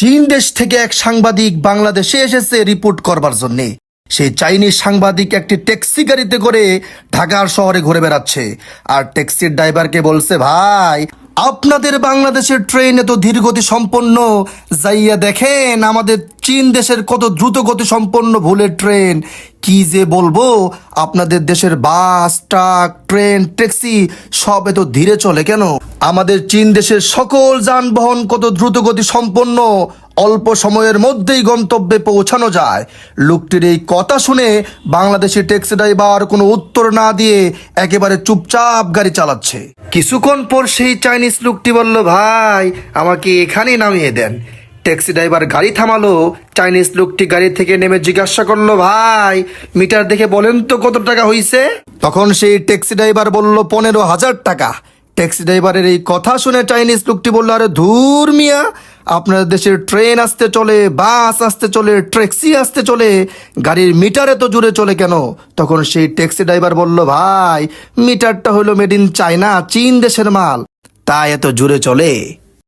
চীন দেশ থেকে এক সাংবাদিক বাংলাদেশে এসেছে রিপোর্ট করবার জন্যে। সেই চাইনিজ সাংবাদিক একটি ট্যাক্সি গাড়িতে করে ঢাকার শহরে ঘুরে বেড়াচ্ছে, আর ট্যাক্সির ড্রাইভারকে বলছে, ভাই আপনাদের বাংলাদেশের ট্রেন এত ধীরগতি সম্পন্ন, যাইয়া দেখেন আমাদের চীন দেশের কত দ্রুত গতি সম্পন্ন বুলেট ট্রেন। কি যে বলবো, আপনাদের দেশের বাস, ট্রাক, ট্রেন, ট্যাক্সি সব এত ধীরে চলে কেন? আমাদের চীন দেশের সকল যানবাহন কত দ্রুত গতি সম্পন্ন, অল্প সময়ের মধ্যেই গন্তব্যে পৌঁছানো যায়। লোকটির এই কথা শুনে বাংলাদেশি ট্যাক্সি ড্রাইভার কোনো উত্তর না দিয়ে একেবারে চুপচাপ গাড়ি চালাচ্ছে। কিছুক্ষণ পর সেই চাইনিজ লোকটি বলল, ভাই আমাকে এখানেই নামিয়ে দেন। ট্যাক্সি ড্রাইভার গাড়ি থামালো। চাইনিজ লোকটি গাড়ি থেকে নেমে জিজ্ঞাসা করলো, ভাই মিটার দেখে বলেন তো কত টাকা হইছে? তখন সেই ট্যাক্সি ড্রাইভার বলল, 15,000 টাকা। ট্যাক্সি ড্রাইভারের এই কথা শুনে চাইনিজ লোকটি বলল, আরে ধুর মিয়া, আপনার দেশের ট্রেন আসতে চলে, বাস আসতে চলে, ট্যাক্সি আসতে চলে, গাড়ির মিটারে তো জুড়ে চলে কেন? তখন সেই ট্যাক্সি ড্রাইভার বলল, ভাই মিটারটা হলো মেড ইন চায়না, চীন দেশের মাল, তাই এত জুড়ে চলে।